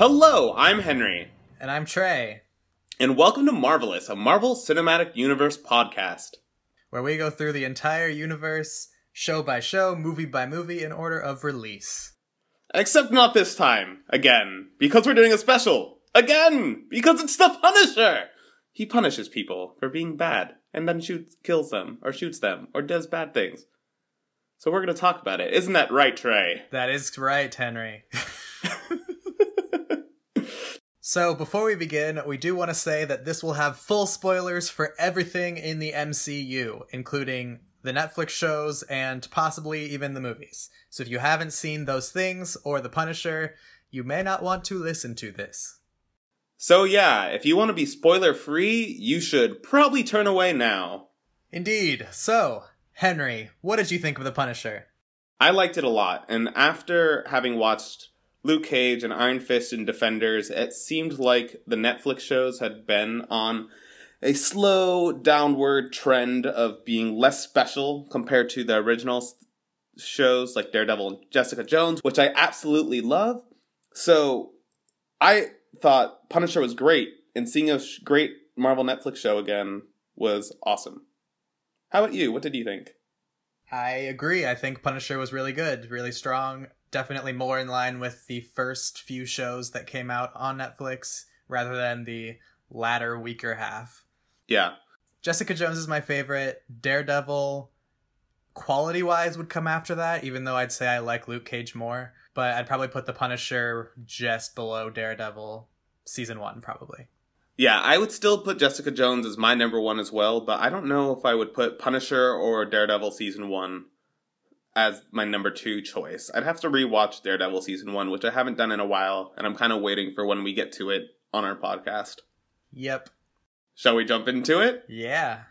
Hello, I'm Henry, And I'm Trey, and welcome to Marvelous, a Marvel Cinematic Universe podcast. where we go through the entire universe, show by show, movie by movie, in order of release. Except not this time, again, because we're doing a special. Again, because it's the Punisher! He punishes people for being bad, and then kills them, or shoots them, or does bad things. So we're going to talk about it. Isn't that right, Trey? That is right, Henry. So, before we begin, we do want to say that this will have full spoilers for everything in the MCU, including the Netflix shows and possibly even the movies. So if you haven't seen those things or The Punisher, you may not want to listen to this. So yeah, if you want to be spoiler-free, you should probably turn away now. Indeed. So, Henry, what did you think of The Punisher? I liked it a lot, and after having watched Luke Cage and Iron Fist and Defenders, it seemed like the Netflix shows had been on a slow downward trend of being less special compared to the original shows like Daredevil and Jessica Jones, which I absolutely love. So I thought Punisher was great, and seeing a great Marvel Netflix show again was awesome. How about you? What did you think? I agree. I think Punisher was really good, really strong. Definitely more in line with the first few shows that came out on Netflix rather than the latter, weaker half. Yeah. Jessica Jones is my favorite. Daredevil, quality-wise, would come after that, even though I'd say I like Luke Cage more. But I'd probably put The Punisher just below Daredevil season 1, probably. Yeah, I would still put Jessica Jones as my number one as well, but I don't know if I would put Punisher or Daredevil season 1 as my number 2 choice. I'd have to rewatch Daredevil season 1, which I haven't done in a while, and I'm kind of waiting for when we get to it on our podcast. Yep. Shall we jump into it? Yeah.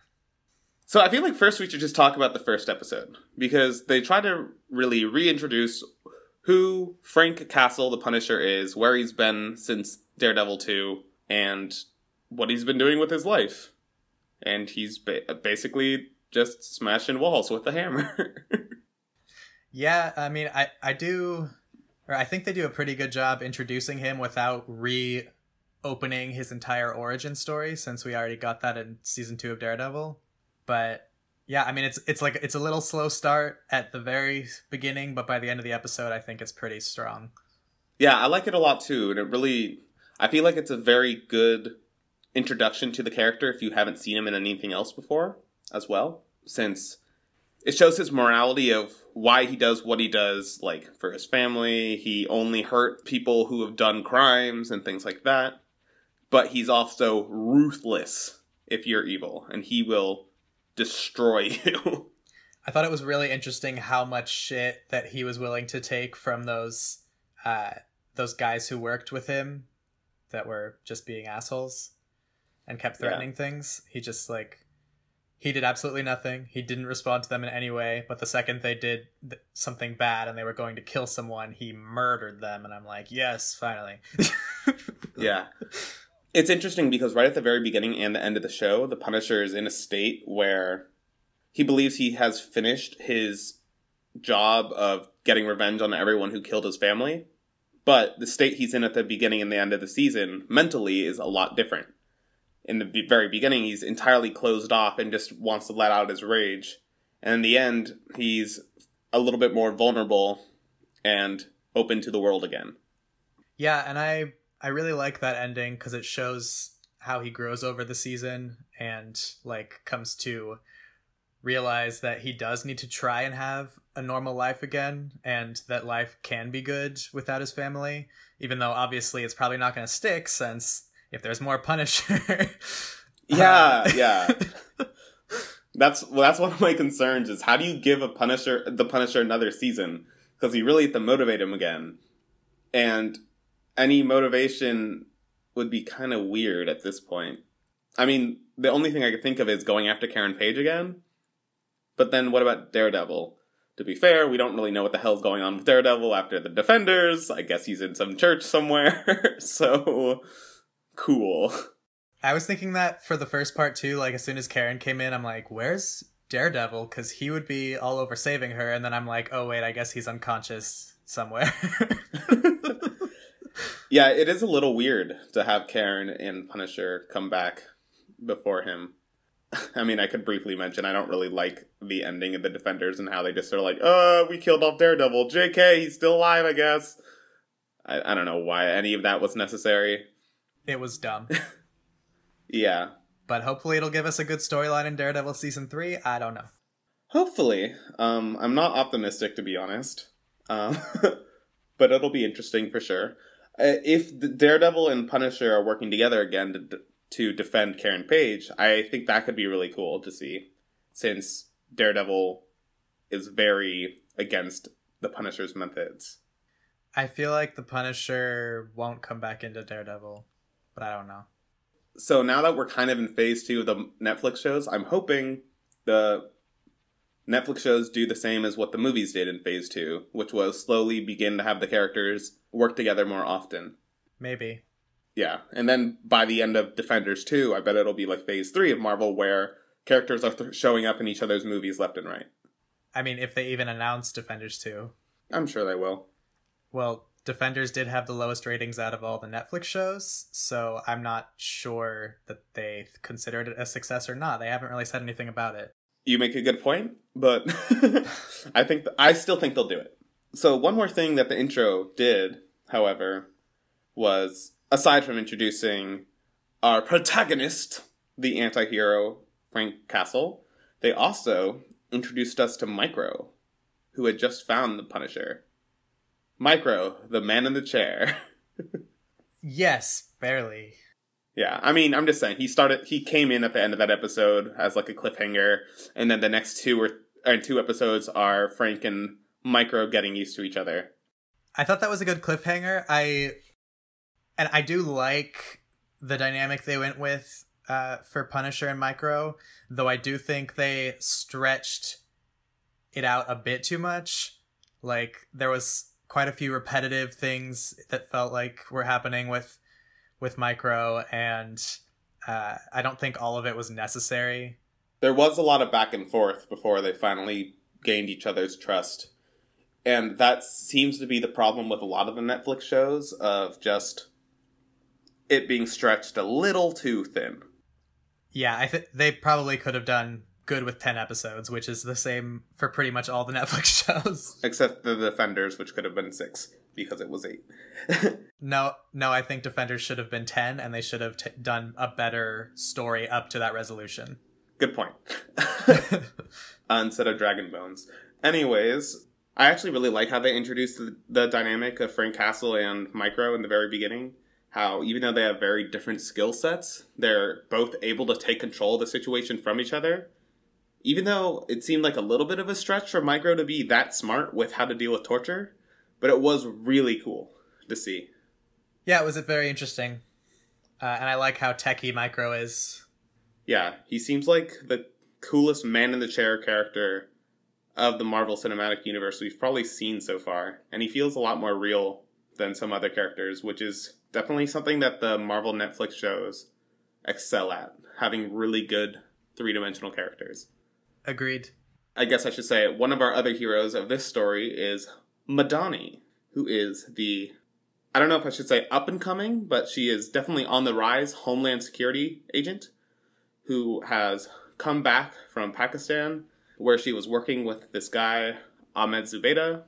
So I feel like first we should just talk about the first episode, because they try to really reintroduce who Frank Castle, the Punisher, is, where he's been since Daredevil 2, and what he's been doing with his life. And he's basically just smashing walls with a hammer. Yeah, I mean, I think they do a pretty good job introducing him without reopening his entire origin story, since we already got that in season 2 of Daredevil. But yeah, I mean, it's a little slow start at the very beginning, but by the end of the episode, I think it's pretty strong. Yeah, I like it a lot too, and I feel like it's a very good introduction to the character if you haven't seen him in anything else before as well, since it shows his morality of why he does what he does, like, for his family. He only hurt people who have done crimes and things like that. But he's also ruthless if you're evil, and he will destroy you. I thought it was really interesting how much shit that he was willing to take from those guys who worked with him that were just being assholes and kept threatening things. He did absolutely nothing. He didn't respond to them in any way, but the second they did something bad and they were going to kill someone, he murdered them, and I'm like, yes, finally. Yeah. It's interesting because right at the very beginning and the end of the show, the Punisher is in a state where he believes he has finished his job of getting revenge on everyone who killed his family, but the state he's in at the beginning and the end of the season mentally is a lot different. In the very beginning, he's entirely closed off and just wants to let out his rage. And in the end, he's a little bit more vulnerable and open to the world again. Yeah, and I really like that ending because it shows how he grows over the season and, like, comes to realize that he does need to try and have a normal life again, and that life can be good without his family, even though obviously it's probably not going to stick, since if there's more Punisher. Yeah. That's one of my concerns, is how do you give the Punisher another season? Because you really have to motivate him again. And any motivation would be kind of weird at this point. I mean, the only thing I could think of is going after Karen Page again. But then what about Daredevil? To be fair, we don't really know what the hell's going on with Daredevil after the Defenders. I guess he's in some church somewhere. So, cool. I was thinking that for the first part too, like as soon as Karen came in, I'm like, where's Daredevil? Because he would be all over saving her, and then I'm like, oh wait, I guess he's unconscious somewhere. Yeah, it is a little weird to have Karen and Punisher come back before him. I mean, I could briefly mention I don't really like the ending of the Defenders and how they just are like, we killed off Daredevil. JK, he's still alive, I guess. I don't know why any of that was necessary. It was dumb. Yeah. But hopefully it'll give us a good storyline in Daredevil Season 3. I don't know. Hopefully. I'm not optimistic, to be honest. But it'll be interesting for sure. If the Daredevil and Punisher are working together again to defend Karen Page, I think that could be really cool to see, since Daredevil is very against the Punisher's methods. I feel like the Punisher won't come back into Daredevil, but I don't know. So now that we're kind of in phase 2 of the Netflix shows, I'm hoping the Netflix shows do the same as what the movies did in phase 2, which was slowly begin to have the characters work together more often. Maybe. Yeah, and then by the end of Defenders 2, I bet it'll be like phase 3 of Marvel, where characters are showing up in each other's movies left and right. I mean, if they even announce Defenders 2. I'm sure they will. Well, Defenders did have the lowest ratings out of all the Netflix shows, so I'm not sure that they considered it a success or not. They haven't really said anything about it. You make a good point, but I still think they'll do it. So one more thing that the intro did, however, was, aside from introducing our protagonist, the anti-hero, Frank Castle, they also introduced us to Micro, who had just found the Punisher. Micro, the man in the chair. Yes, barely. Yeah, I mean, I'm just saying, he came in at the end of that episode as like a cliffhanger, and then the next two episodes are Frank and Micro getting used to each other. I thought that was a good cliffhanger. I do like the dynamic they went with for Punisher and Micro, though I do think they stretched it out a bit too much. Like, there was quite a few repetitive things that felt like were happening with Micro, and I don't think all of it was necessary. There was a lot of back and forth before they finally gained each other's trust. And that seems to be the problem with a lot of the Netflix shows, of just it being stretched a little too thin. Yeah, I think they probably could have done good with 10 episodes, which is the same for pretty much all the Netflix shows. Except the Defenders, which could have been 6, because it was 8. No, I think Defenders should have been 10, and they should have done a better story up to that resolution. Good point. Instead of Dragon Bones. Anyways, I actually really like how they introduced the dynamic of Frank Castle and Micro in the very beginning. How, even though they have very different skill sets, they're both able to take control of the situation from each other. Even though it seemed like a little bit of a stretch for Micro to be that smart with how to deal with torture, but it was really cool to see. Yeah, it was very interesting. And I like how techie Micro is. Yeah, he seems like the coolest man-in-the-chair character of the Marvel Cinematic Universe we've probably seen so far. And he feels a lot more real than some other characters, which is definitely something that the Marvel Netflix shows excel at, having really good three-dimensional characters. Agreed. I guess I should say one of our other heroes of this story is Madani, who is the, I don't know if I should say up-and-coming, but she is definitely on the rise Homeland Security agent who has come back from Pakistan, where she was working with this guy, Ahmed Zubaydah,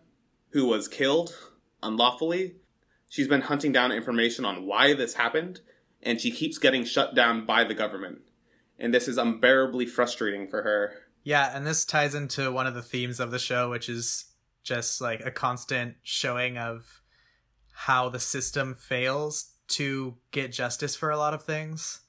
who was killed unlawfully. She's been hunting down information on why this happened, and she keeps getting shut down by the government. And this is unbearably frustrating for her. Yeah, and this ties into one of the themes of the show, which is just like a constant showing of how the system fails to get justice for a lot of things,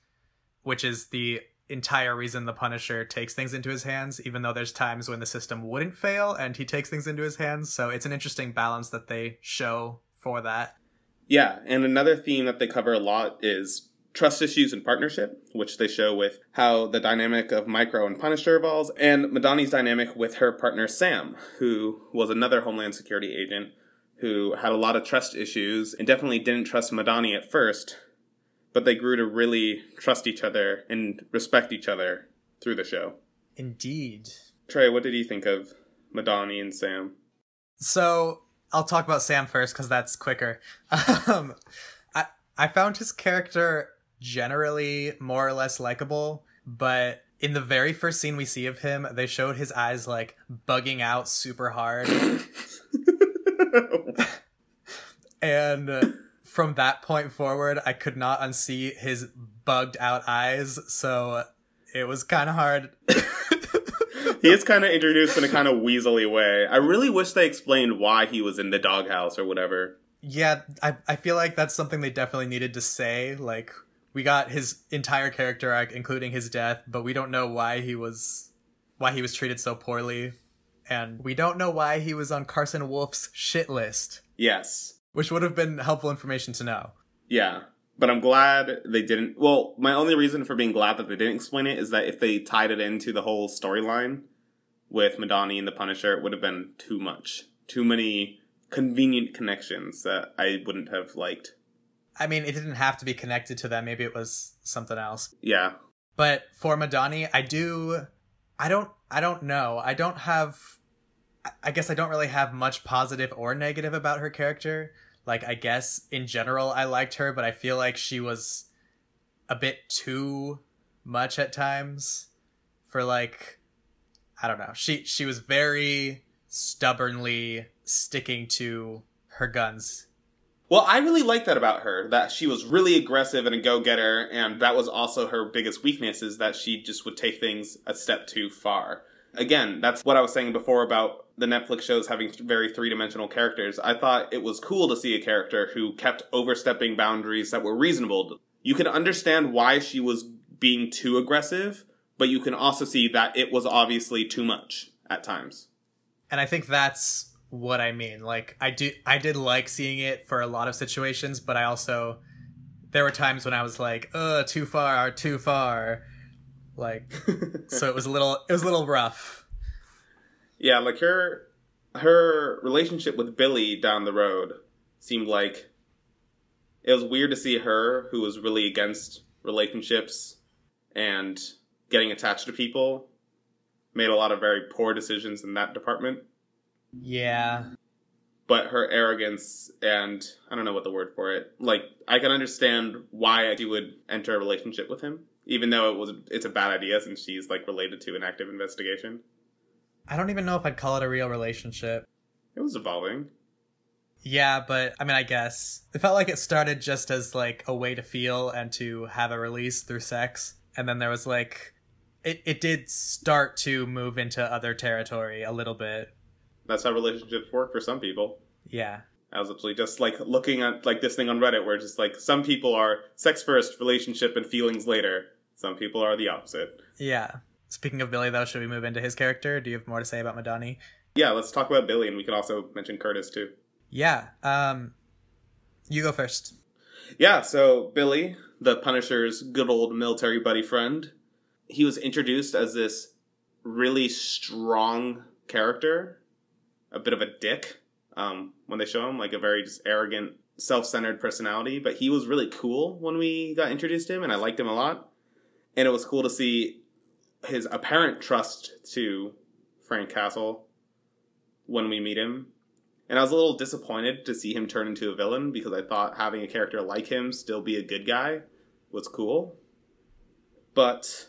which is the entire reason the Punisher takes things into his hands, even though there's times when the system wouldn't fail and he takes things into his hands. So it's an interesting balance that they show for that. Yeah, and another theme that they cover a lot is trust issues and partnership, which they show with how the dynamic of Micro and Punisher evolves, and Madani's dynamic with her partner Sam, who was another Homeland Security agent who had a lot of trust issues and definitely didn't trust Madani at first, but they grew to really trust each other and respect each other through the show. Indeed. Trey, what did you think of Madani and Sam? So I'll talk about Sam first because that's quicker. I found his character generally more or less likable, but in the very first scene we see of him, they showed his eyes like bugging out super hard. And from that point forward, I could not unsee his bugged out eyes, so it was kind of hard. He is kind of introduced in a kind of weaselly way. I really wish they explained why he was in the doghouse or whatever. Yeah, I feel like that's something they definitely needed to say. Like, we got his entire character arc, including his death, but we don't know why he was treated so poorly. And we don't know why he was on Carson Wolf's shit list. Yes. Which would have been helpful information to know. Yeah. But I'm glad they didn't. Well, my only reason for being glad that they didn't explain it is that if they tied it into the whole storyline with Madani and the Punisher, it would have been too much. Too many convenient connections that I wouldn't have liked. I mean, it didn't have to be connected to them. Maybe it was something else. Yeah. But for Madani, I don't know. I guess I don't really have much positive or negative about her character. Like, I guess in general I liked her, but I feel like she was a bit too much at times for, like, I don't know. She was very stubbornly sticking to her guns. Well, I really liked that about her, that she was really aggressive and a go-getter, and that was also her biggest weakness, is that she just would take things a step too far. Again, that's what I was saying before about the Netflix shows having very three-dimensional characters. I thought it was cool to see a character who kept overstepping boundaries that were reasonable. You can understand why she was being too aggressive, but you can also see that it was obviously too much at times. And I think that's what I mean. Like, I did like seeing it for a lot of situations, but I also, there were times when I was like, too far. Like, so it was a little rough. Yeah, like her relationship with Billy down the road seemed like it was weird to see her, who was really against relationships and getting attached to people, made a lot of very poor decisions in that department. Yeah. But her arrogance and, I don't know what the word for it, like, I can understand why she would enter a relationship with him, even though it's a bad idea since she's, like, related to an active investigation. I don't even know if I'd call it a real relationship. It was evolving. Yeah, but, I mean, I guess. It felt like it started just as, like, a way to feel and to have a release through sex. And then there was, like, it did start to move into other territory a little bit. That's how relationships work for some people. Yeah. I was actually just, like, looking at, like, this thing on Reddit where just, like, some people are sex first, relationship and feelings later. Some people are the opposite. Yeah. Speaking of Billy, though, should we move into his character? Do you have more to say about Madani? Yeah, let's talk about Billy, and we can also mention Curtis, too. Yeah. You go first. Yeah, so Billy, the Punisher's good old military buddy friend, he was introduced as this really strong character, a bit of a dick, when they show him, like a very just arrogant, self-centered personality, but he was really cool when we got introduced to him, and I liked him a lot. And it was cool to see his apparent trust to Frank Castle when we meet him. And I was a little disappointed to see him turn into a villain, because I thought having a character like him still be a good guy was cool. But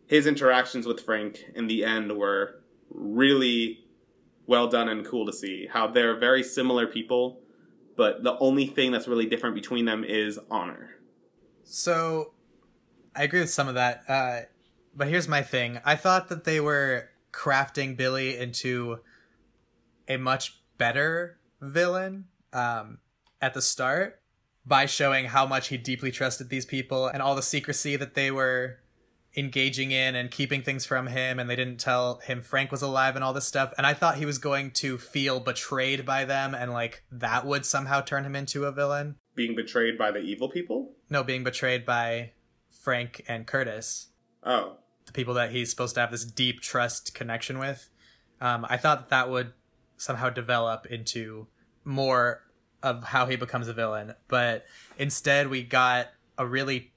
his interactions with Frank in the end were really well done and cool to see. How they're very similar people, but the only thing that's really different between them is honor. So, I agree with some of that. But here's my thing. I thought that they were crafting Billy into a much better villain at the start by showing how much he deeply trusted these people and all the secrecy that they were engaging in and keeping things from him, and they didn't tell him Frank was alive and all this stuff. And I thought he was going to feel betrayed by them, and like that would somehow turn him into a villain. Being betrayed by the evil people? No, being betrayed by Frank and Curtis. Oh. The people that he's supposed to have this deep trust connection with. I thought that would somehow develop into more of how he becomes a villain. But instead we got a really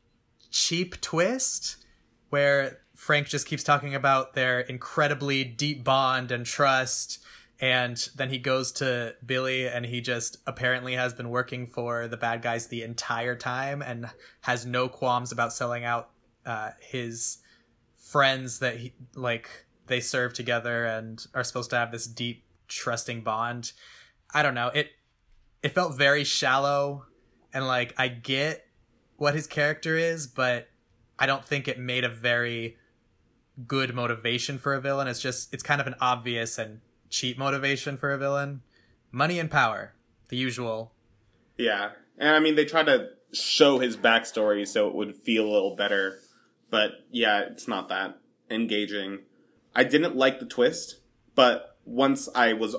cheap twist where Frank just keeps talking about their incredibly deep bond and trust And then he goes to Billy, and he just apparently has been working for the bad guys the entire time and has no qualms about selling out his friends that he, like, they serve together and are supposed to have this deep, trusting bond. I don't know. It felt very shallow, and like, I get what his character is, but I don't think it made a very good motivation for a villain. It's kind of an obvious and cheap motivation for a villain. Money and power, the usual. Yeah, and I mean, they try to show his backstory so it would feel a little better, but yeah, it's not that engaging. I didn't like the twist, but once I was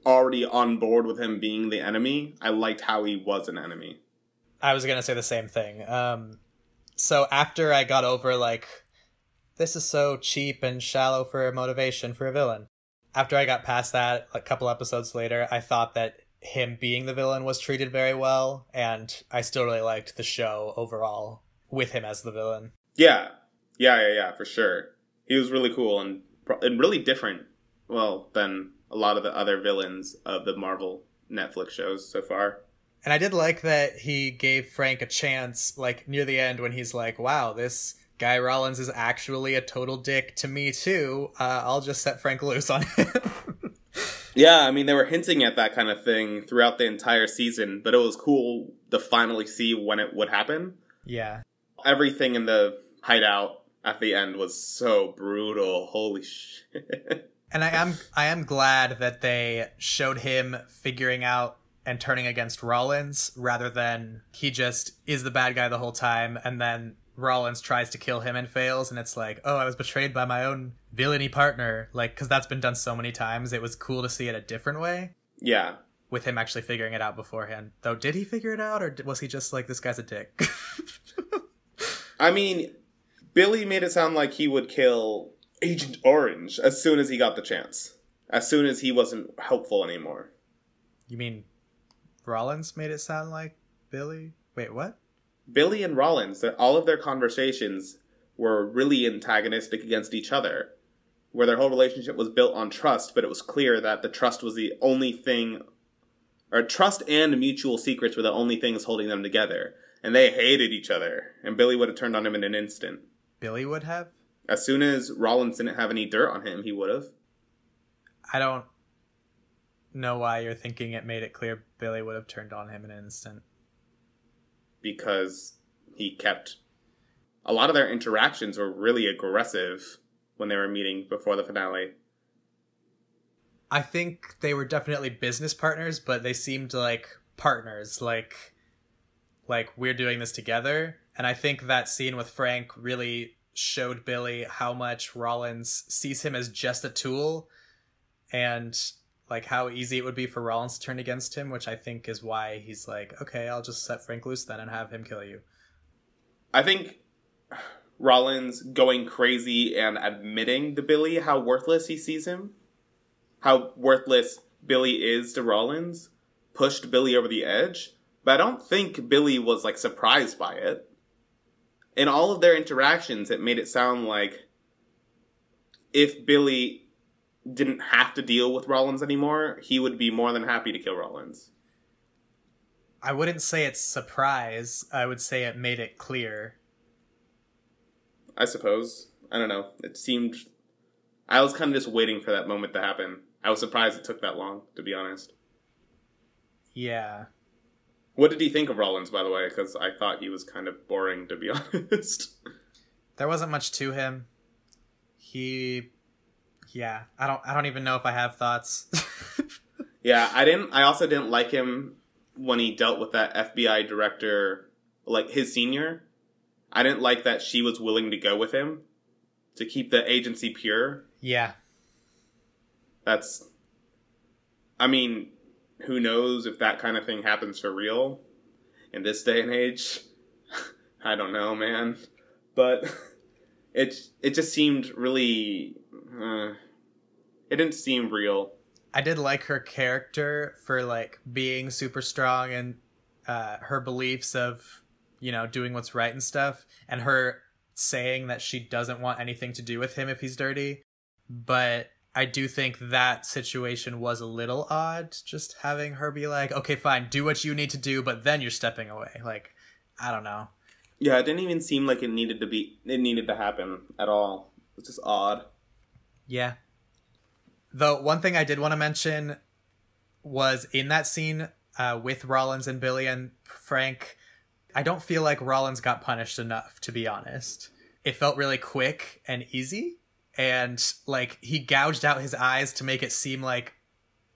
already on board with him being the enemy, I liked how he was an enemy. I was gonna say the same thing. So after I got over, like, this is so cheap and shallow for a motivation for a villain, after I got past that, a couple episodes later, I thought that him being the villain was treated very well, and I still really liked the show overall with him as the villain. Yeah, for sure. He was really cool and really different, well, than a lot of the other villains of the Marvel Netflix shows so far. And I did like that he gave Frank a chance, like, near the end when he's like, wow, this Guy Rawlins is actually a total dick to me too. I'll just set Frank loose on him. Yeah, I mean, they were hinting at that kind of thing throughout the entire season, but it was cool to finally see when it would happen. Yeah. Everything in the hideout at the end was so brutal. Holy shit. And I am glad that they showed him figuring out and turning against Rollins, rather than he just is the bad guy the whole time, and then Rollins tries to kill him and fails, and it's like, oh, I was betrayed by my own villainy partner. Like, because that's been done so many times. It was cool to see it a different way. Yeah. With him actually figuring it out beforehand. Though, did he figure it out, or was he just like, this guy's a dick? I mean, Billy made it sound like he would kill Agent Orange as soon as he got the chance. As soon as he wasn't helpful anymore. You mean Rollins made it sound like Billy? Wait, what? Billy and Rollins, all of their conversations were really antagonistic against each other, where their whole relationship was built on trust, but it was clear that the trust was the only thing, or trust and mutual secrets were the only things holding them together, and they hated each other, and Billy would have turned on him in an instant. Billy would have? As soon as Rollins didn't have any dirt on him, he would have. I don't know why you're thinking it made it clear Billy would have turned on him in an instant. Because he kept... A lot of their interactions were really aggressive when they were meeting before the finale. I think they were definitely business partners, but they seemed like partners, like we're doing this together. And I think that scene with Frank really showed Billy how much Rollins sees him as just a tool, and like how easy it would be for Rollins to turn against him, which I think is why he's like, okay, I'll just set Frank loose then and have him kill you. I think Rollins going crazy and admitting to Billy how worthless he sees him, how worthless Billy is to Rollins, pushed Billy over the edge. But I don't think Billy was like surprised by it. In all of their interactions, it made it sound like if Billy didn't have to deal with Rollins anymore, he would be more than happy to kill Rollins. I wouldn't say it's surprise. I would say it made it clear. I suppose. I don't know. It seemed... I was kind of just waiting for that moment to happen. I was surprised it took that long, to be honest. Yeah. What did he think of Rollins, by the way? Because I thought he was kind of boring, to be honest. There wasn't much to him. Yeah, I don't even know if I have thoughts. Yeah, I also didn't like him when he dealt with that FBI director, like his senior. I didn't like that she was willing to go with him to keep the agency pure. Yeah. I mean, who knows if that kind of thing happens for real in this day and age? I don't know, man. But it just seemed really... it didn't seem real. I did like her character for, like, being super strong and her beliefs of, you know, doing what's right and stuff, and her saying that she doesn't want anything to do with him if he's dirty. But I do think that situation was a little odd, just having her be like, okay, fine, do what you need to do, but then you're stepping away. Like, I don't know. Yeah, it didn't even seem like it needed to happen at all. It's just odd. Yeah. Though, one thing I did want to mention was in that scene with Rollins and Billy and Frank, I don't feel like Rollins got punished enough, to be honest. It felt really quick and easy, and like he gouged out his eyes to make it seem like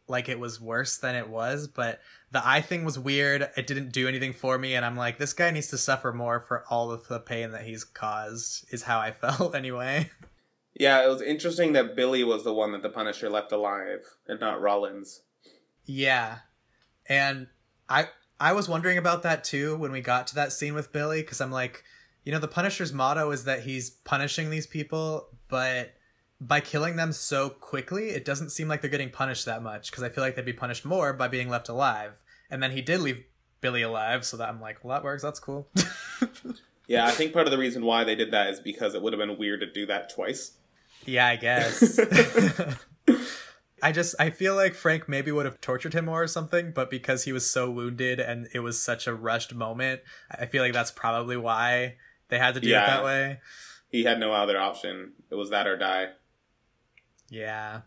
it was worse than it was, but the eye thing was weird. It didn't do anything for me, and I'm like, this guy needs to suffer more for all of the pain that he's caused, is how I felt anyway. Yeah, it was interesting that Billy was the one that the Punisher left alive, and not Rollins. Yeah. And I was wondering about that too when we got to that scene with Billy, because I'm like, you know, the Punisher's motto is that he's punishing these people, but by killing them so quickly, it doesn't seem like they're getting punished that much, because I feel like they'd be punished more by being left alive. And then he did leave Billy alive, so that I'm like, well, that works, that's cool. Yeah, I think part of the reason why they did that is because it would have been weird to do that twice. Yeah, I guess. I feel like Frank maybe would have tortured him more or something, but because he was so wounded and it was such a rushed moment, I feel like that's probably why they had to do it that way. He had no other option. It was that or die. Yeah.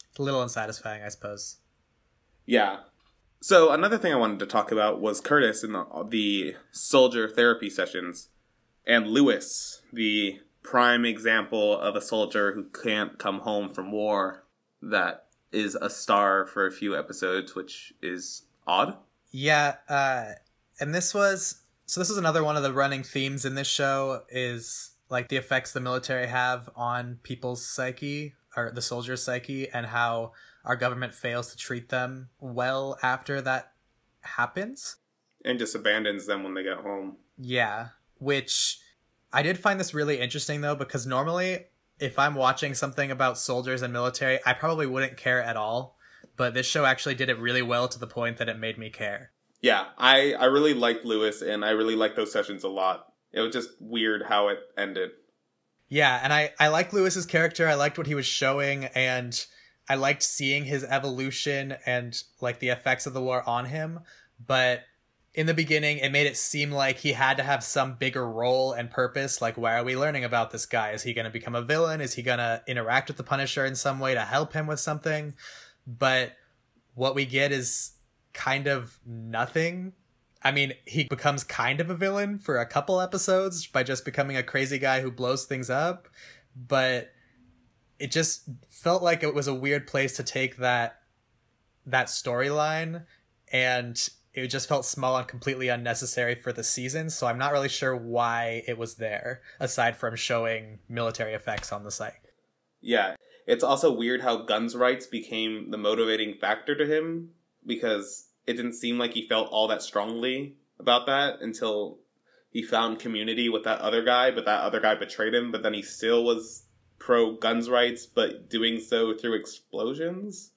It's a little unsatisfying, I suppose. Yeah. So another thing I wanted to talk about was Curtis in the soldier therapy sessions. And Lewis, the prime example of a soldier who can't come home from war that is a star for a few episodes, which is odd. Yeah, and this was another one of the running themes in this show, is like the effects the military have on people's psyche, or the soldiers' psyche, and how our government fails to treat them well after that happens. And just abandons them when they get home. Yeah, which I did find this really interesting, though, because normally if I'm watching something about soldiers and military, I probably wouldn't care at all. But this show actually did it really well, to the point that it made me care. Yeah, I really liked Lewis, and I really liked those sessions a lot. It was just weird how it ended. Yeah, and I liked Lewis's character. I liked what he was showing, and I liked seeing his evolution and like the effects of the war on him. But in the beginning, it made it seem like he had to have some bigger role and purpose. Like, why are we learning about this guy? Is he going to become a villain? Is he going to interact with the Punisher in some way to help him with something? But what we get is kind of nothing. I mean, he becomes kind of a villain for a couple episodes by just becoming a crazy guy who blows things up. But it just felt like it was a weird place to take that storyline, and it just felt small and completely unnecessary for the season. So I'm not really sure why it was there, aside from showing military effects on the site. Yeah, it's also weird how guns rights became the motivating factor to him, because it didn't seem like he felt all that strongly about that until he found community with that other guy, but that other guy betrayed him, but then he still was pro guns rights, but doing so through explosions.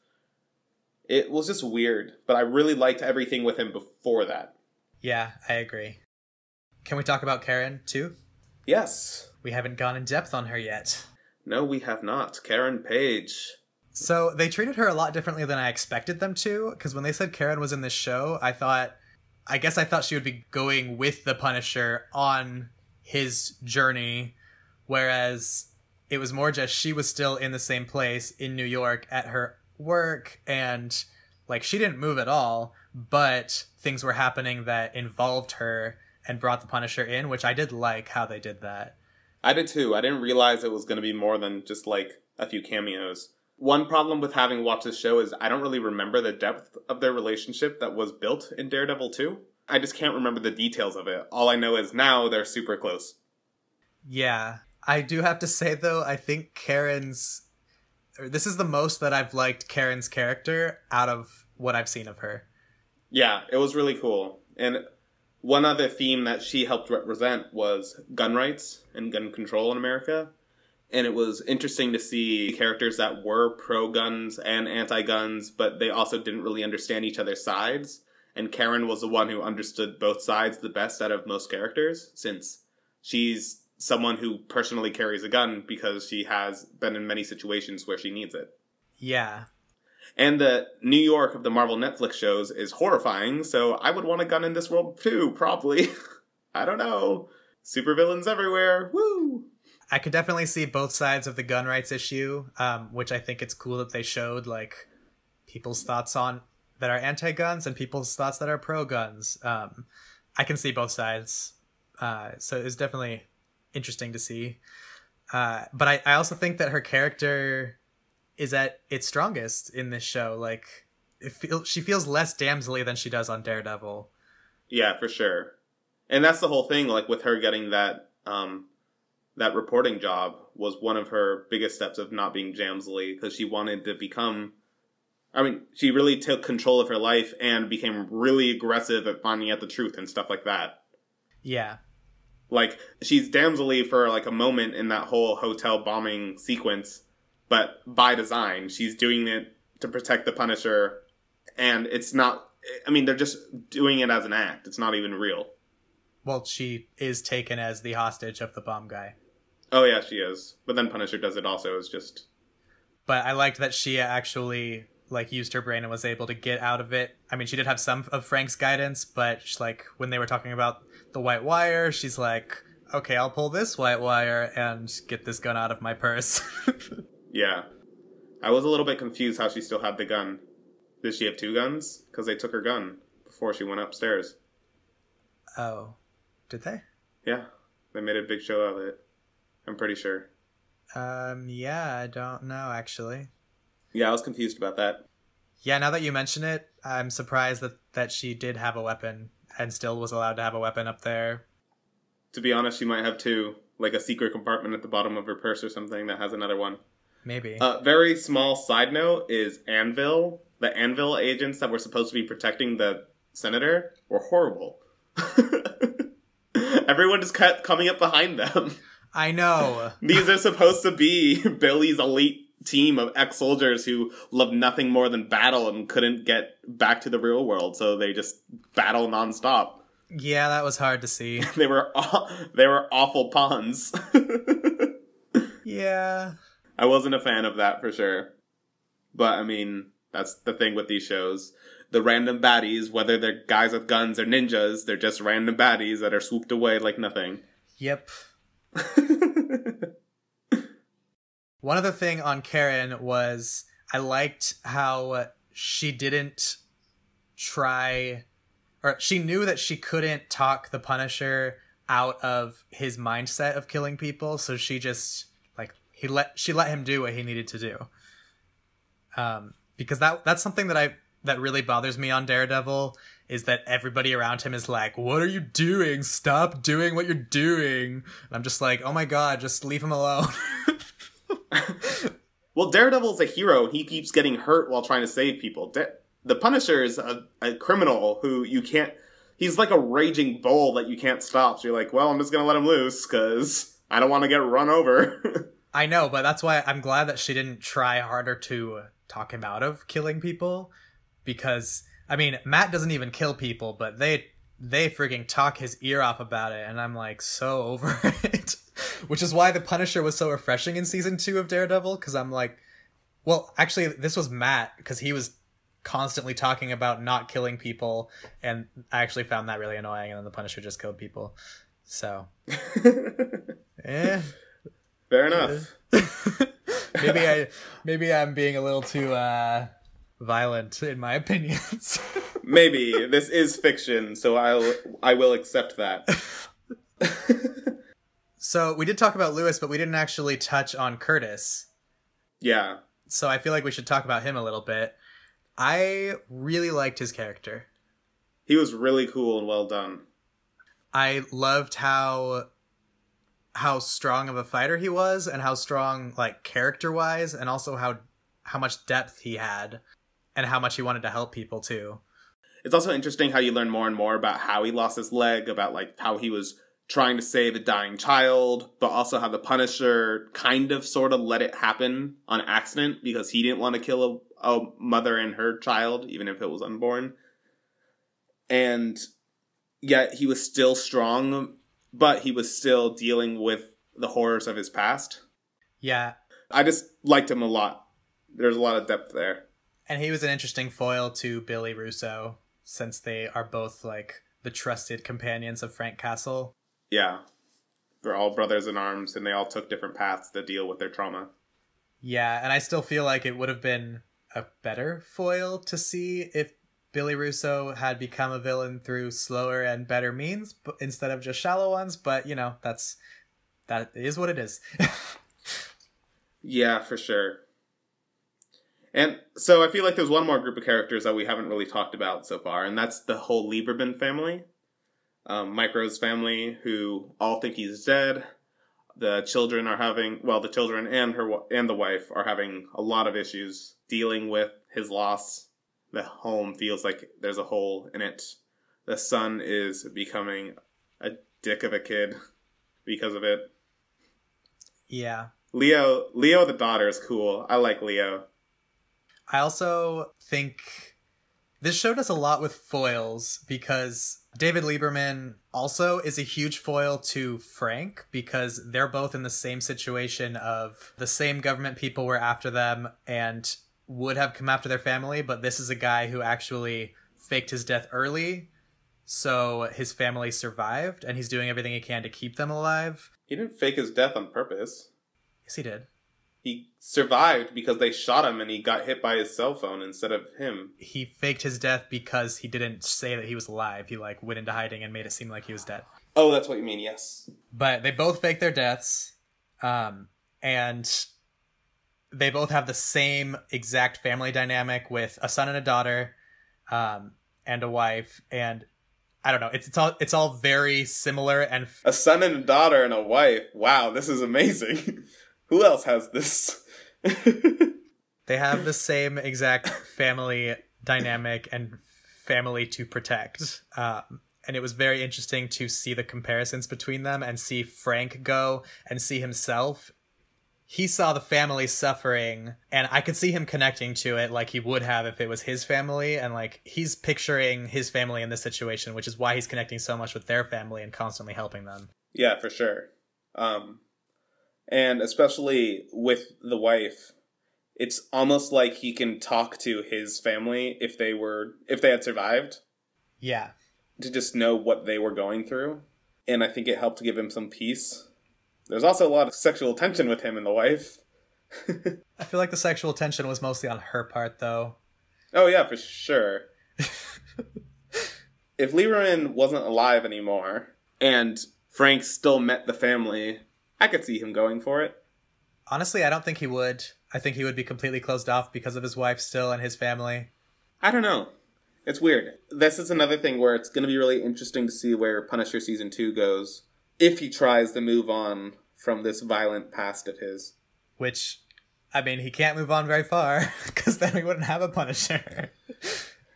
It was just weird, but I really liked everything with him before that. Yeah, I agree. Can we talk about Karen, too? Yes. We haven't gone in depth on her yet. No, we have not. Karen Page. So they treated her a lot differently than I expected them to, because when they said Karen was in this show, I guess I thought she would be going with the Punisher on his journey, whereas it was more just she was still in the same place in New York at her work, and like she didn't move at all, but things were happening that involved her and brought the Punisher in, which I did like how they did that. I did too. I didn't realize it was going to be more than just like a few cameos. One problem with having watched this show is I don't really remember the depth of their relationship that was built in Daredevil 2. I just can't remember the details of it. All I know is now they're super close. Yeah. I do have to say, though, I think this is the most that I've liked Karen's character out of what I've seen of her. Yeah, it was really cool. And one other theme that she helped represent was gun rights and gun control in America. And it was interesting to see characters that were pro-guns and anti-guns, but they also didn't really understand each other's sides. And Karen was the one who understood both sides the best out of most characters, since she's someone who personally carries a gun because she has been in many situations where she needs it. Yeah. And the New York of the Marvel Netflix shows is horrifying, so I would want a gun in this world too, probably. I don't know. Supervillains everywhere. Woo! I could definitely see both sides of the gun rights issue, which I think it's cool that they showed, like, people's thoughts on that are anti-guns and people's thoughts that are pro-guns. I can see both sides. So it's definitely interesting to see. But I also think that her character is at its strongest in this show. Like, she feels less damselly than she does on Daredevil. Yeah, for sure. And that's the whole thing, like, with her getting that that reporting job was one of her biggest steps of not being Jamsley, because she wanted to become... I mean, she really took control of her life and became really aggressive at finding out the truth and stuff like that. Yeah. Like, she's Damsley for, like, a moment in that whole hotel bombing sequence, but by design. She's doing it to protect the Punisher, and it's not... I mean, they're just doing it as an act. It's not even real. Well, she is taken as the hostage of the bomb guy. Oh, yeah, she is. But then Punisher does it also. It's just... But I liked that she actually, like, used her brain and was able to get out of it. I mean, she did have some of Frank's guidance, but she's like, when they were talking about the white wire, she's like, okay, I'll pull this white wire and get this gun out of my purse. Yeah. I was a little bit confused how she still had the gun. Did she have two guns? Because they took her gun before she went upstairs. Oh. Did they? Yeah. They made a big show of it. I'm pretty sure. Yeah, I don't know, actually. Yeah, I was confused about that. Yeah, now that you mention it, I'm surprised that she did have a weapon and still was allowed to have a weapon up there. To be honest, she might have two. Like a secret compartment at the bottom of her purse or something that has another one. Maybe. Very small side note is Anvil. The Anvil agents that were supposed to be protecting the senator were horrible. Everyone just kept coming up behind them. I know. These are supposed to be Billy's elite team of ex-soldiers who loved nothing more than battle and couldn't get back to the real world, so they just battle nonstop. Yeah, that was hard to see. They were awful pawns. Yeah. I wasn't a fan of that for sure. But, I mean, that's the thing with these shows. The random baddies, whether they're guys with guns or ninjas, they're just random baddies that are swooped away like nothing. Yep. One other thing on Karen was I liked how she didn't try, or she knew that she couldn't talk the Punisher out of his mindset of killing people, so she just she let him do what he needed to do. Because that's something that really bothers me on Daredevil, is that everybody around him is like, what are you doing? Stop doing what you're doing. And I'm just like, oh my god, just leave him alone. Well, Daredevil's a hero. He keeps getting hurt while trying to save people. The Punisher is a criminal who you can't... He's like a raging bull that you can't stop. So you're like, well, I'm just going to let him loose because I don't want to get run over. I know, but that's why I'm glad that she didn't try harder to talk him out of killing people. Because, I mean, Matt doesn't even kill people, but they frigging talk his ear off about it, and I'm like so over it. Which is why the Punisher was so refreshing in season 2 of Daredevil, because I'm like, well, actually, this was Matt, because he was constantly talking about not killing people, and I actually found that really annoying, and then the Punisher just killed people. So, Fair enough. maybe I'm being a little too violent in my opinions. Maybe. This is fiction, so I will accept that. So we did talk about Lewis, but we didn't actually touch on Curtis. Yeah. So I feel like we should talk about him a little bit. I really liked his character. He was really cool and well done. I loved how strong of a fighter he was, and how strong, like, character-wise, and also how much depth he had, and how much he wanted to help people, too. It's also interesting how you learn more and more about how he lost his leg, about, like, how he was trying to save a dying child, but also how the Punisher kind of sort of let it happen on accident because he didn't want to kill a mother and her child, even if it was unborn. And yet he was still strong but he was still dealing with the horrors of his past. Yeah. I just liked him a lot. There's a lot of depth there. And he was an interesting foil to Billy Russo, since they are both, like, the trusted companions of Frank Castle. Yeah. They're all brothers in arms, and they all took different paths to deal with their trauma. Yeah, and I still feel like it would have been a better foil to see if Billy Russo had become a villain through slower and better means instead of just shallow ones, but, you know, that is what it is. Yeah, for sure. And so I feel like there's one more group of characters that we haven't really talked about so far, and that's the whole Lieberman family. Micro's family, who all think he's dead. The children are having, well, the children and the wife are having a lot of issues dealing with his loss. The home feels like there's a hole in it. The son is becoming a dick of a kid because of it. Yeah. Leo the daughter is cool. I like Leo. I also think this show does a lot with foils because David Lieberman also is a huge foil to Frank because they're both in the same situation of the same government people were after them and would have come after their family, but this is a guy who actually faked his death early, so his family survived, and he's doing everything he can to keep them alive. He didn't fake his death on purpose. Yes, he did. He survived because they shot him and he got hit by his cell phone instead of him. He faked his death because he didn't say that he was alive. He, like, went into hiding and made it seem like he was dead. Oh, that's what you mean, yes. But they both fake their deaths, and they both have the same exact family dynamic with a son and a daughter, and a wife, and I don't know, it's all very similar. And a son and a daughter and a wife. Wow, this is amazing. Who else has this? They have the same exact family dynamic and family to protect. And it was very interesting to see the comparisons between them and see Frank go and see himself. He saw the family suffering, and I could see him connecting to it like he would have if it was his family. And, like, he's picturing his family in this situation, which is why he's connecting so much with their family and constantly helping them. Yeah, for sure. And especially with the wife, it's almost like he can talk to his family if they had survived. Yeah. To just know what they were going through. And I think it helped give him some peace. There's also a lot of sexual tension with him and the wife. I feel like the sexual tension was mostly on her part, though. Oh, yeah, for sure. If Lieberman wasn't alive anymore, and Frank still met the family, I could see him going for it. Honestly, I don't think he would. I think he would be completely closed off because of his wife still and his family. I don't know. It's weird. This is another thing where it's going to be really interesting to see where Punisher Season 2 goes. If he tries to move on from this violent past of his. Which, I mean, he can't move on very far, because then we wouldn't have a Punisher.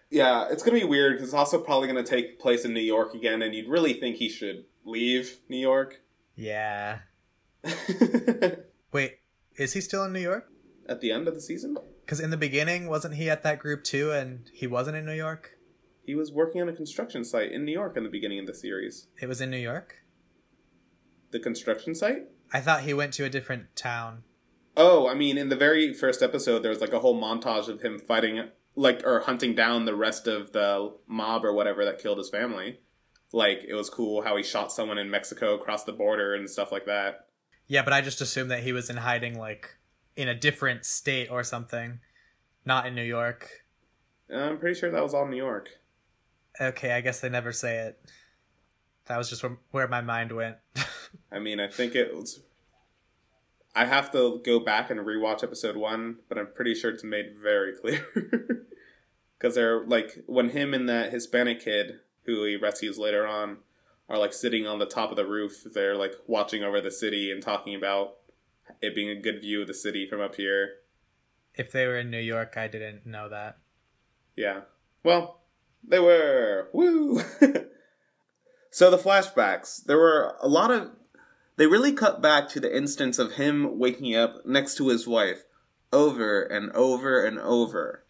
Yeah, it's going to be weird, because it's also probably going to take place in New York again, and you'd really think he should leave New York. Yeah. Wait, is he still in New York? At the end of the season? Because in the beginning, wasn't he at that group too, and he wasn't in New York? He was working on a construction site in New York in the beginning of the series. It was in New York? The construction site? I thought he went to a different town. Oh, I mean, in the very first episode, there was like a whole montage of him fighting, like, or hunting down the rest of the mob or whatever that killed his family. Like, it was cool how he shot someone in Mexico across the border and stuff like that. Yeah, but I just assumed that he was in hiding, like, in a different state or something. Not in New York. I'm pretty sure that was all New York. Okay, I guess they never say it. That was just where my mind went. I mean, I think it was... I have to go back and rewatch episode 1, but I'm pretty sure it's made very clear. Because they're, like, when him and that Hispanic kid, who he rescues later on, are, like, sitting on the top of the roof, they're, like, watching over the city and talking about it being a good view of the city from up here. If they were in New York, I didn't know that. Yeah. Well, they were. Woo! So the flashbacks, there were a lot of... They really cut back to the instance of him waking up next to his wife over and over and over.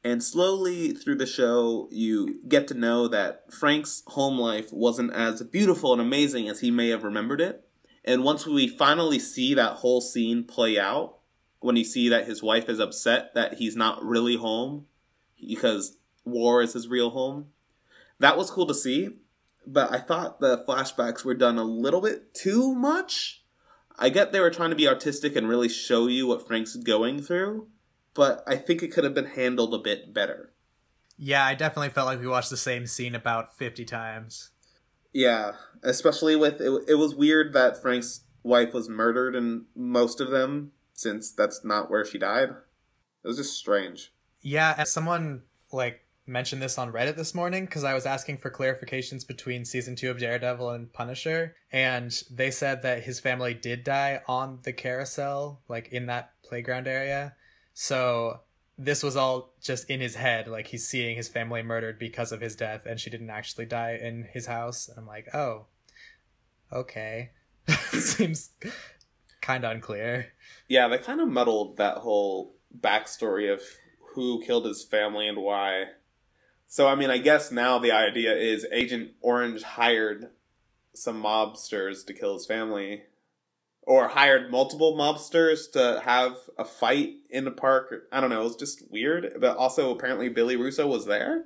And slowly through the show, you get to know that Frank's home life wasn't as beautiful and amazing as he may have remembered it. And once we finally see that whole scene play out, when you see that his wife is upset that he's not really home because war is his real home, that was cool to see. But I thought the flashbacks were done a little bit too much. I get they were trying to be artistic and really show you what Frank's going through, but I think it could have been handled a bit better. Yeah, I definitely felt like we watched the same scene about 50 times. Yeah, especially with... It was weird that Frank's wife was murdered in most of them, since that's not where she died. It was just strange. Yeah, and someone, mentioned this on Reddit this morning, because I was asking for clarifications between Season 2 of Daredevil and Punisher, and they said that his family did die on the carousel, in that playground area. So this was all just in his head, he's seeing his family murdered because of his death, and she didn't actually die in his house. I'm like, oh, okay. Seems kind of unclear. Yeah, they kind of muddled that whole backstory of who killed his family and why. So, I guess now the idea is Agent Orange hired some mobsters to kill his family. Or hired multiple mobsters to have a fight in the park. I don't know, it was just weird. But also, apparently, Billy Russo was there.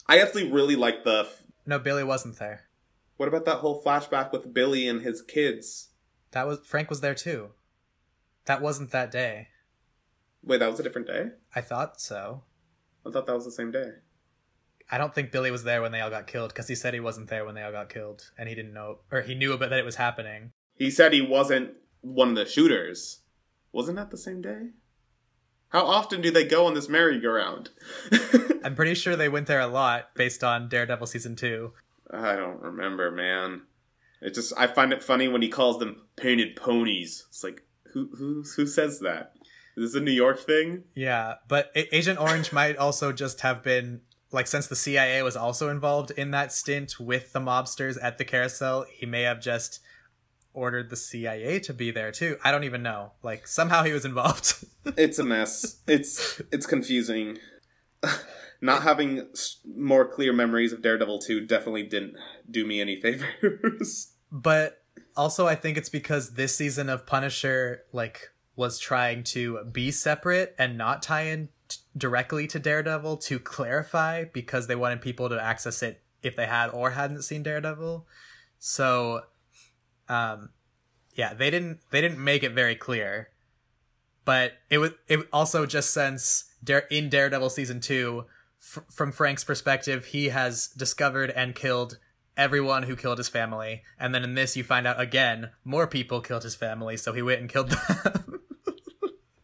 I actually really like the... No, Billy wasn't there. What about that whole flashback with Billy and his kids? Frank was there too. That wasn't that day. Wait, that was a different day? I thought so. I thought that was the same day. I don't think Billy was there when they all got killed, because he said he wasn't there when they all got killed, and he didn't know, or he knew about that it was happening. He said he wasn't one of the shooters. Wasn't that the same day? How often do they go on this merry-go-round? I'm pretty sure they went there a lot, based on Daredevil Season 2. I don't remember, man. I find it funny when he calls them painted ponies. It's like, who says that? Is this a New York thing? Yeah, but Agent Orange might also just have been, since the CIA was also involved in that stint with the mobsters at the carousel, he may have just ordered the CIA to be there too. I don't even know. Somehow he was involved. It's a mess. It's confusing. Not having more clear memories of Daredevil 2 definitely didn't do me any favors. But also I think it's because this season of Punisher, was trying to be separate and not tie in directly to Daredevil to clarify, because they wanted people to access it if they had or hadn't seen Daredevil. So, yeah, they didn't make it very clear. But it also just since in Daredevil Season 2, from Frank's perspective, he has discovered and killed everyone who killed his family. And then in this, you find out, again, more people killed his family, so he went and killed them.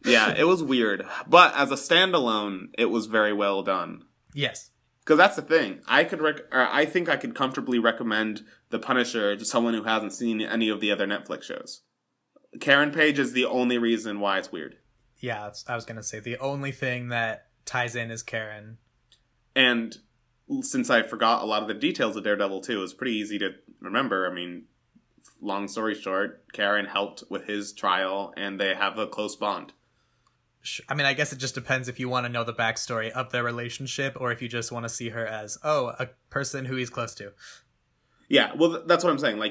Yeah, it was weird. But as a standalone, it was very well done. Yes. Because that's the thing. I think I could comfortably recommend The Punisher to someone who hasn't seen any of the other Netflix shows. Karen Page is the only reason why it's weird. Yeah, I was going to say, the only thing that ties in is Karen. And since I forgot a lot of the details of Daredevil 2, it was pretty easy to remember. Long story short, Karen helped with his trial, and they have a close bond. I guess it just depends if you want to know the backstory of their relationship, or if you just want to see her as, a person who he's close to. Yeah, well, that's what I'm saying.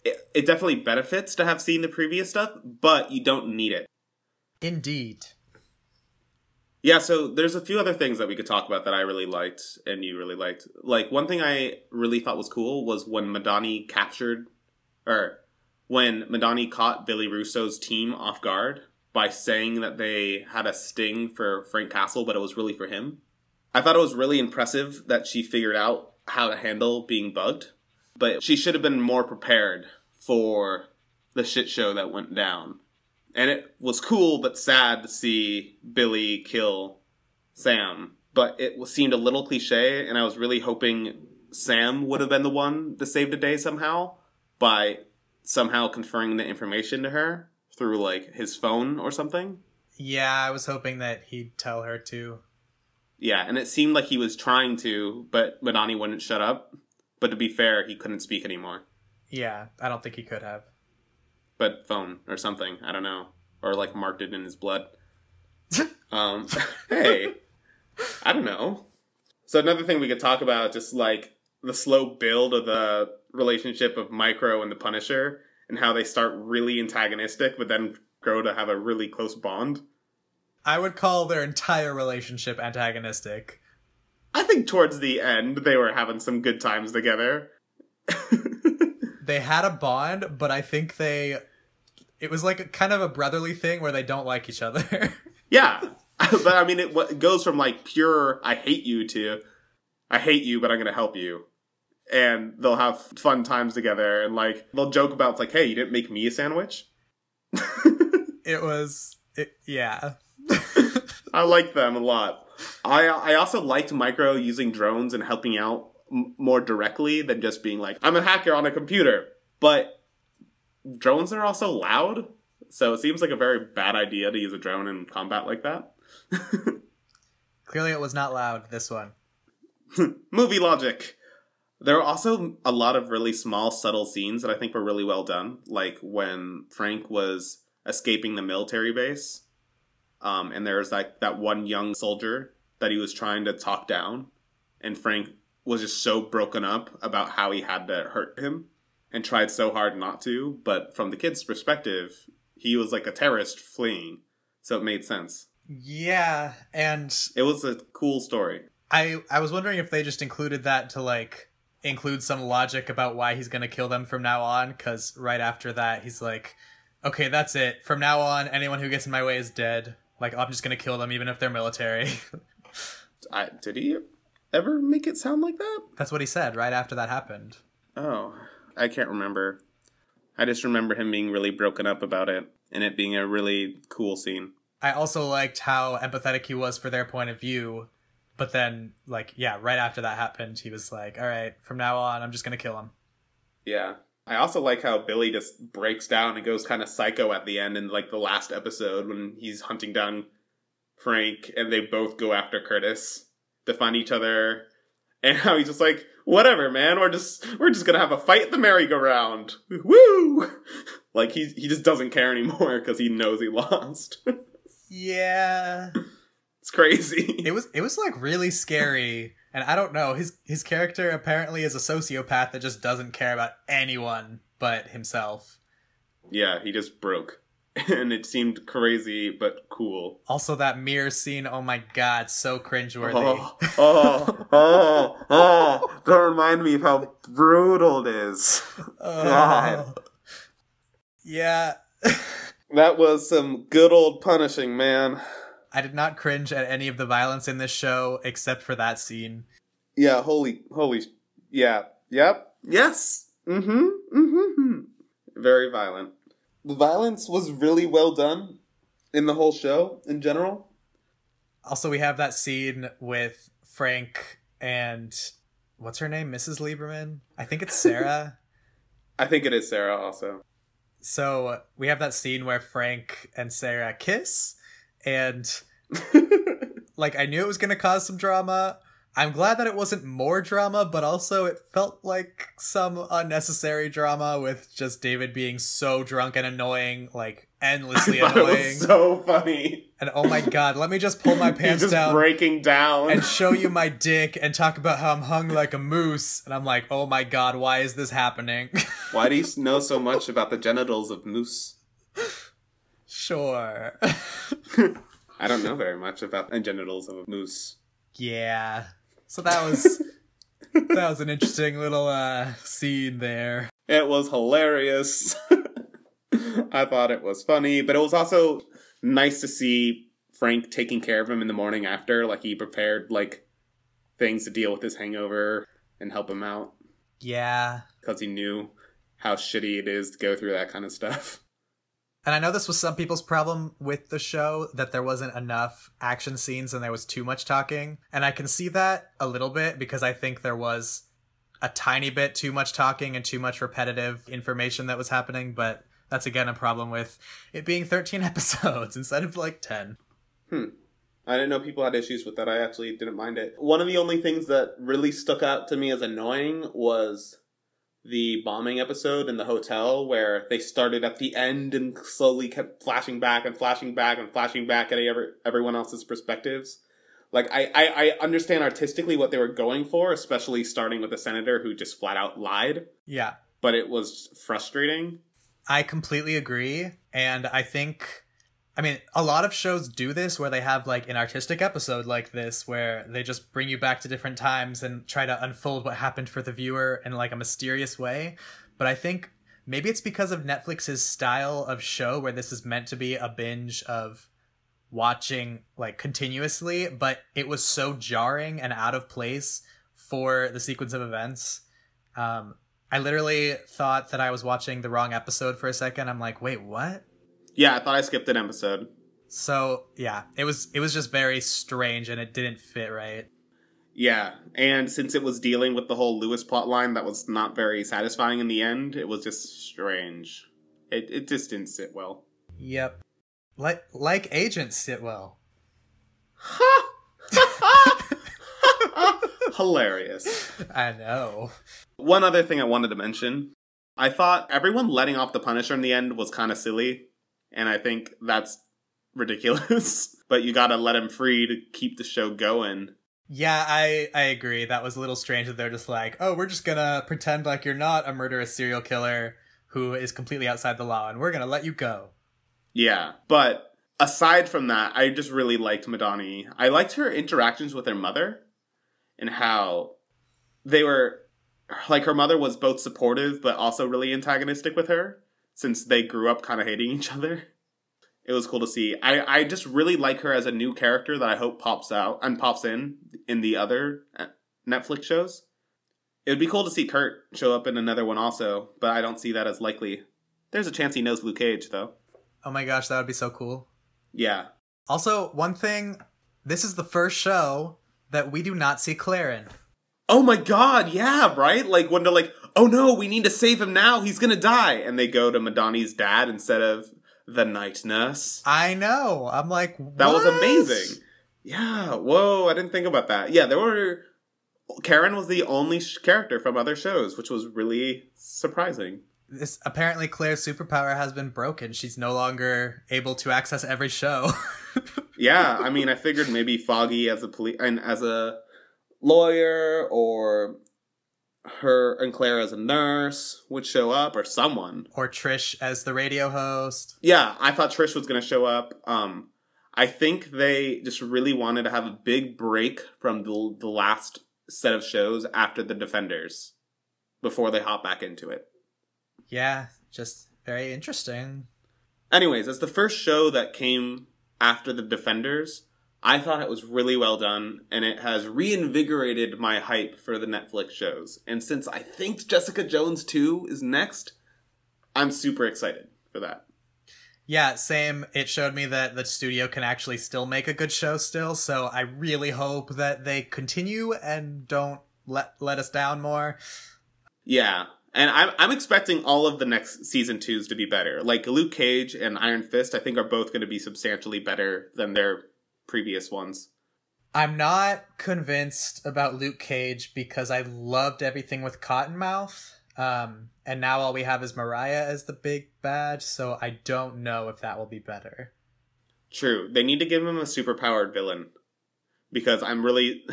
It definitely benefits to have seen the previous stuff, but you don't need it. Indeed. Yeah, so there's a few other things that we could talk about that I really liked and you really liked. One thing I really thought was cool was when Madani caught Billy Russo's team off guard by saying that they had a sting for Frank Castle, but it was really for him. I thought it was really impressive that she figured out how to handle being bugged, but she should have been more prepared for the shit show that went down. And it was cool but sad to see Billy kill Sam. But it seemed a little cliche, and I was really hoping Sam would have been the one to save the day somehow by somehow conferring the information to her through, his phone or something. Yeah, I was hoping that he'd tell her to. Yeah, and it seemed like he was trying to, but Madani wouldn't shut up. But to be fair, he couldn't speak anymore. Yeah, I don't think he could have. But phone or something, I don't know. Or marked it in his blood. Hey. I don't know. So another thing we could talk about, just like the slow build of the relationship of Micro and the Punisher, and how they start really antagonistic, but then grow to have a really close bond. I would call their entire relationship antagonistic. I think towards the end, they were having some good times together. They had a bond, but I think it was like a kind of a brotherly thing where they don't like each other. Yeah. But I mean, it goes from like pure I hate you to I hate you, but I'm going to help you. And they'll have fun times together, and like they'll joke about, it's like, hey, you didn't make me a sandwich? Yeah. I like them a lot. I also liked Micro using drones and helping out more directly than just being like, I'm a hacker on a computer. But drones are also loud, so it seems like a very bad idea to use a drone in combat like that. Clearly it was not loud, this one. Movie logic. There are also a lot of really small, subtle scenes that I think were really well done. Like when Frank was escaping the military base, and there's like that one young soldier that he was trying to talk down, and Frank was just so broken up about how he had to hurt him and tried so hard not to. But from the kid's perspective, he was like a terrorist fleeing, so it made sense. Yeah, and it was a cool story. I was wondering if they just included that to like include some logic about why he's gonna kill them from now on, because right after that he's like, okay, that's it. From now on, anyone who gets in my way is dead. Like, I'm just gonna kill them even if they're military. Did he ever make it sound like that? That's what he said right after that happened. Oh, I can't remember. I just remember him being really broken up about it, and it being a really cool scene. I also liked how empathetic he was for their point of view, but then, like, yeah, right after that happened, he was like, all right, from now on, I'm just gonna kill him. Yeah. I also like how Billy just breaks down and goes kind of psycho at the end in, like, the last episode when he's hunting down Frank, and they both go after Curtis to find each other, and how he's just like, whatever, man, we're just gonna have a fight at the merry-go-round. Woo! Like, he just doesn't care anymore because he knows he lost. Yeah. It's crazy. It was like really scary, and I don't know, his character apparently is a sociopath that just doesn't care about anyone but himself. Yeah, he just broke. And it seemed crazy, but cool. Also, that mirror scene, oh my god, so cringeworthy. Don't remind me of how brutal it is. God. Yeah. That was some good old punishing, man. I did not cringe at any of the violence in this show, except for that scene. Yeah, holy, yeah, yep, yes, very violent. The violence was really well done in the whole show, in general. Also, we have that scene with Frank and, what's her name, Mrs. Lieberman? I think it's Sarah. I think it is Sarah, also. So, we have that scene where Frank and Sarah kiss, and like, I knew it was going to cause some drama. I'm glad that it wasn't more drama, but also it felt like some unnecessary drama with just David being so drunk and annoying, like endlessly annoying. It was so funny. And oh my god, let me just pull my pants just down, breaking down, and show you my dick and talk about how I'm hung like a moose. And I'm like, oh my god, why is this happening? Why do you know so much about the genitals of moose? Sure. I don't know very much about the genitals of a moose. Yeah. So that was an interesting little scene there. It was hilarious. I thought it was funny, but it was also nice to see Frank taking care of him in the morning after. Like, he prepared, like, things to deal with his hangover and help him out. Yeah. Because he knew how shitty it is to go through that kind of stuff. And I know this was some people's problem with the show, that there wasn't enough action scenes and there was too much talking. And I can see that a little bit, because I think there was a tiny bit too much talking and too much repetitive information that was happening. But that's, again, a problem with it being 13 episodes instead of, like, 10. I didn't know people had issues with that. I actually didn't mind it. One of the only things that really stuck out to me as annoying was the bombing episode in the hotel, where they started at the end and slowly kept flashing back and flashing back and flashing back at everyone else's perspectives. Like, I understand artistically what they were going for, especially starting with the senator who just flat out lied. Yeah. But it was frustrating. I completely agree. And I think, I mean, a lot of shows do this where they have like an artistic episode like this where they just bring you back to different times and try to unfold what happened for the viewer in like a mysterious way. But I think maybe it's because of Netflix's style of show where this is meant to be a binge of watching like continuously, but it was so jarring and out of place for the sequence of events. I literally thought that I was watching the wrong episode for a second. I'm like, wait, what? Yeah, I thought I skipped an episode. So yeah, it was just very strange and it didn't fit right. Yeah, and since it was dealing with the whole Lewis plotline that was not very satisfying in the end, it was just strange. It just didn't sit well. Yep. Like Agent Sitwell. Hilarious. I know. One other thing I wanted to mention. I thought everyone letting off the Punisher in the end was kind of silly. And I think that's ridiculous. But you gotta let him free to keep the show going. Yeah, I agree. That was a little strange that they're just like, oh, we're just gonna pretend like you're not a murderous serial killer who is completely outside the law, and we're gonna let you go. Yeah, but aside from that, I just really liked Madani. I liked her interactions with her mother and how they were, like, her mother was both supportive but also really antagonistic with her since they grew up kind of hating each other. It was cool to see. I just really like her as a new character that I hope pops out and pops in the other Netflix shows. It would be cool to see Kurt show up in another one also, but I don't see that as likely. There's a chance he knows Luke Cage, though. Oh my gosh, that would be so cool. Yeah. Also, one thing, this is the first show that we do not see Claire in. Oh my god, yeah, right? Like, when they're like, oh no, we need to save him now, he's gonna die. And they go to Madani's dad instead of the night nurse. I know. I'm like, what? That was amazing. Yeah, whoa, I didn't think about that. Yeah, Karen was the only character from other shows, which was really surprising. Apparently Claire's superpower has been broken. She's no longer able to access every show. Yeah, I mean, I figured maybe Foggy as a lawyer, or her and Claire as a nurse would show up, or someone. Or Trish as the radio host. Yeah, I thought Trish was going to show up. I think they just really wanted to have a big break from the last set of shows after the Defenders before they hop back into it. Yeah, just very interesting. Anyways, as the first show that came after the Defenders, I thought it was really well done, and it has reinvigorated my hype for the Netflix shows. And since I think Jessica Jones 2 is next, I'm super excited for that. Yeah, same. It showed me that the studio can actually still make a good show still, so I really hope that they continue and don't let us down more. Yeah, and I'm expecting all of the next season 2s to be better. Like, Luke Cage and Iron Fist, I think, are both going to be substantially better than their previous ones. I'm not convinced about Luke Cage because I loved everything with Cottonmouth. And now all we have is Mariah as the big bad, so I don't know if that will be better. True. They need to give him a superpowered villain. Because I'm really...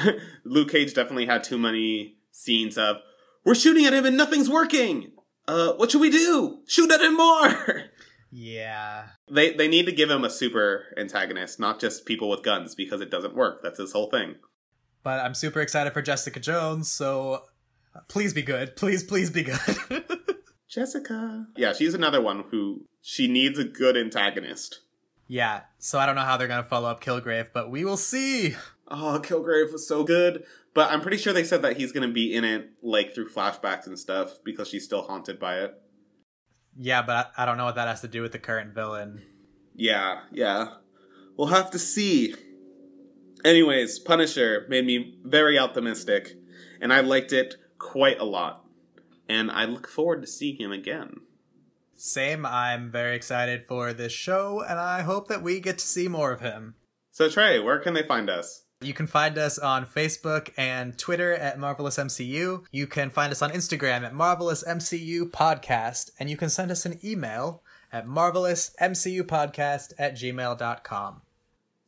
Luke Cage definitely had too many scenes of, we're shooting at him and nothing's working! What should we do? Shoot at him more! Yeah. They need to give him a super antagonist, not just people with guns, because it doesn't work. That's his whole thing. But I'm super excited for Jessica Jones, so please be good. Please be good. Jessica. Yeah, she's another one who she needs a good antagonist. Yeah, so I don't know how they're going to follow up Kilgrave, but we will see. Oh, Kilgrave was so good. But I'm pretty sure they said that he's going to be in it, like, through flashbacks and stuff, because she's still haunted by it. Yeah, but I don't know what that has to do with the current villain. Yeah. We'll have to see. Anyways, Punisher made me very optimistic, and I liked it quite a lot. And I look forward to seeing him again. Same, I'm very excited for this show, and I hope that we get to see more of him. So Trey, where can they find us? You can find us on Facebook and Twitter at Marvelous MCU. You can find us on Instagram at Marvelous MCU Podcast. And you can send us an email at marvelousmcupodcast@gmail.com.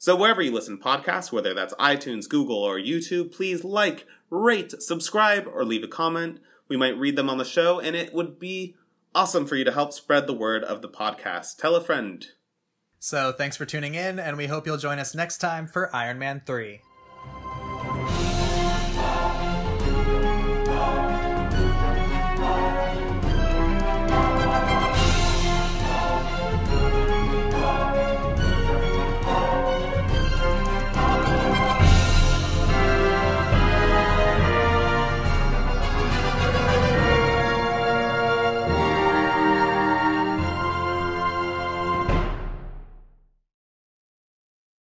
So wherever you listen to podcasts, whether that's iTunes, Google, or YouTube, please like, rate, subscribe, or leave a comment. We might read them on the show, and it would be awesome for you to help spread the word of the podcast. Tell a friend. So thanks for tuning in, and we hope you'll join us next time for Iron Man 3.